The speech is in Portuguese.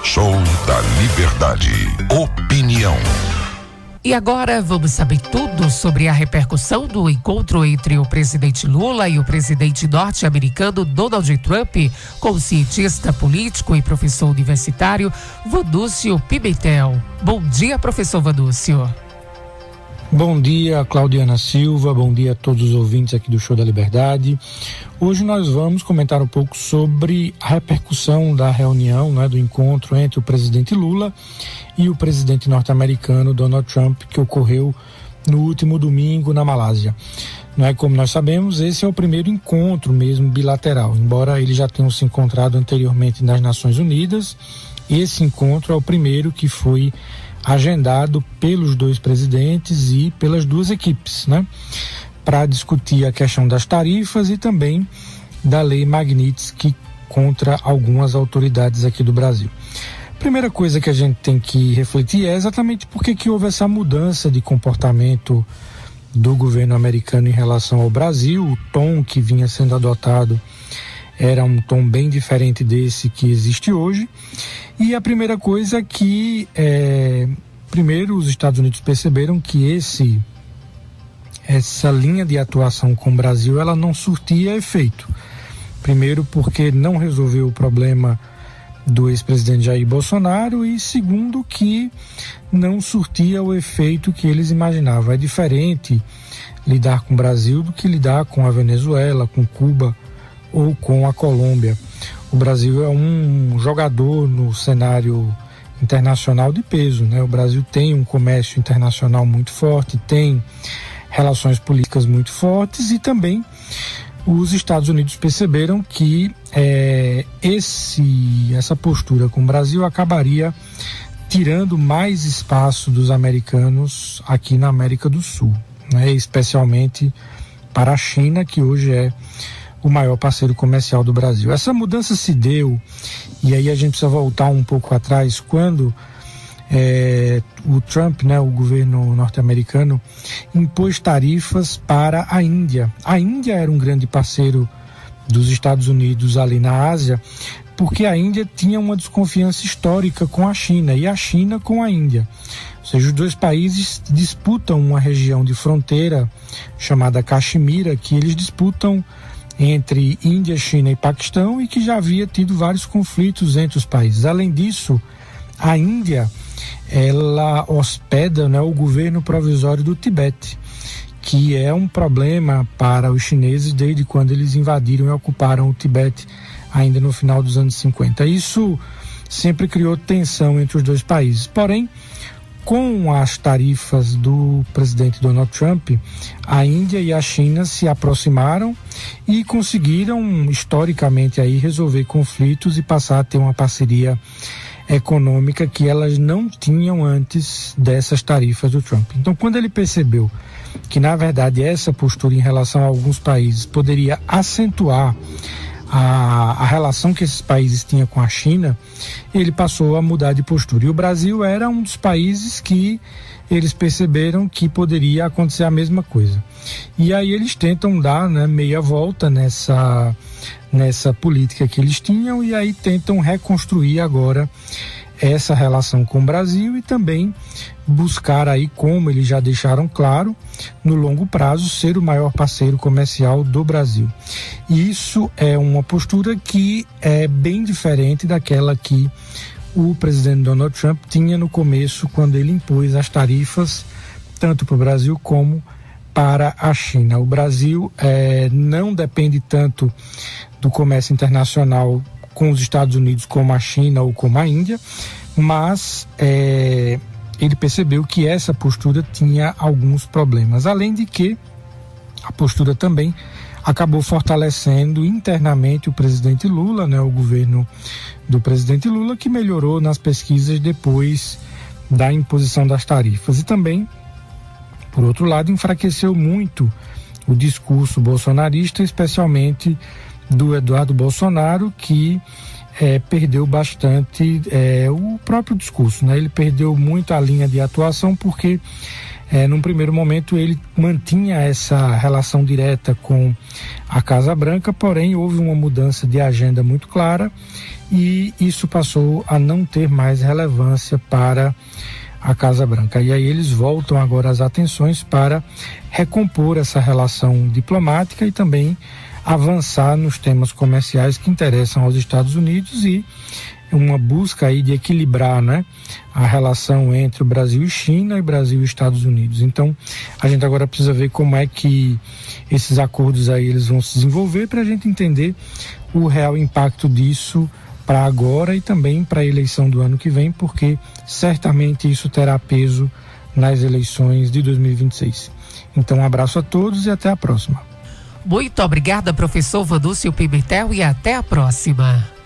Show da Liberdade. Opinião. E agora vamos saber tudo sobre a repercussão do encontro entre o presidente Lula e o presidente norte-americano Donald Trump com o cientista político e professor universitário Vanúcio Pimentel. Bom dia, professor Vanúcio. Bom dia, Claudiana Silva, bom dia a todos os ouvintes aqui do Show da Liberdade. Hoje nós vamos comentar um pouco sobre a repercussão da reunião, do encontro entre o presidente Lula e o presidente norte-americano Donald Trump, que ocorreu no último domingo na Malásia. Como nós sabemos, esse é o primeiro encontro mesmo bilateral, embora eles já tenham se encontrado anteriormente nas Nações Unidas. Esse encontro é o primeiro que foi agendado pelos dois presidentes e pelas duas equipes, para discutir a questão das tarifas e também da lei Magnitsky contra algumas autoridades aqui do Brasil. Primeira coisa que a gente tem que refletir é exatamente por que houve essa mudança de comportamento do governo americano em relação ao Brasil. O tom que vinha sendo adotado era um tom bem diferente desse que existe hoje. E a primeira coisa é que, primeiro, os Estados Unidos perceberam que essa linha de atuação com o Brasil, ela não surtia efeito. Primeiro, porque não resolveu o problema do ex-presidente Jair Bolsonaro, e segundo, que não surtia o efeito que eles imaginavam. É diferente lidar com o Brasil do que lidar com a Venezuela, com Cuba ou com a Colômbia. O Brasil é um jogador no cenário internacional de peso, O Brasil tem um comércio internacional muito forte, tem relações políticas muito fortes, e também os Estados Unidos perceberam que essa postura com o Brasil acabaria tirando mais espaço dos americanos aqui na América do Sul, especialmente para a China, que hoje é o maior parceiro comercial do Brasil. Essa mudança se deu, e aí a gente precisa voltar um pouco atrás, quando o Trump, o governo norte-americano, impôs tarifas para a Índia. A Índia era um grande parceiro dos Estados Unidos ali na Ásia, porque a Índia tinha uma desconfiança histórica com a China, e a China com a Índia. Ou seja, os dois países disputam uma região de fronteira chamada Caxemira, que eles disputam entre Índia, China e Paquistão, e que já havia tido vários conflitos entre os países. Além disso, a Índia, ela hospeda o governo provisório do Tibete, que é um problema para os chineses desde quando eles invadiram e ocuparam o Tibete ainda no final dos anos 50. Isso sempre criou tensão entre os dois países. Porém, com as tarifas do presidente Donald Trump, a Índia e a China se aproximaram e conseguiram, historicamente, resolver conflitos e passar a ter uma parceria econômica que elas não tinham antes dessas tarifas do Trump. Então, quando ele percebeu que, na verdade, essa postura em relação a alguns países poderia acentuar a relação que esses países tinham com a China, ele passou a mudar de postura. E o Brasil era um dos países que eles perceberam que poderia acontecer a mesma coisa. E aí eles tentam dar meia volta nessa política que eles tinham, e aí tentam reconstruir agora essa relação com o Brasil e também buscar como eles já deixaram claro, no longo prazo, ser o maior parceiro comercial do Brasil. E isso é uma postura que é bem diferente daquela que o presidente Donald Trump tinha no começo, quando ele impôs as tarifas tanto para o Brasil como para a China. O Brasil não depende tanto do comércio internacional com os Estados Unidos como a China ou como a Índia, mas ele percebeu que essa postura tinha alguns problemas, além de que a postura também acabou fortalecendo internamente o presidente Lula, o governo do presidente Lula, que melhorou nas pesquisas depois da imposição das tarifas, e também, por outro lado, enfraqueceu muito o discurso bolsonarista, especialmente do Eduardo Bolsonaro, que perdeu bastante o próprio discurso, Ele perdeu muito a linha de atuação, porque Num primeiro momento ele mantinha essa relação direta com a Casa Branca, porém houve uma mudança de agenda muito clara e isso passou a não ter mais relevância para a Casa Branca. E aí eles voltam agora as atenções para recompor essa relação diplomática e também avançar nos temas comerciais que interessam aos Estados Unidos e uma busca aí de equilibrar, né, a relação entre o Brasil e China e Brasil e Estados Unidos. Então, a gente agora precisa ver como é que esses acordos aí eles vão se desenvolver para a gente entender o real impacto disso para agora e também para a eleição do ano que vem, porque certamente isso terá peso nas eleições de 2026. Então, um abraço a todos e até a próxima. Muito obrigada, professor Vanúcio Pimentel, e até a próxima.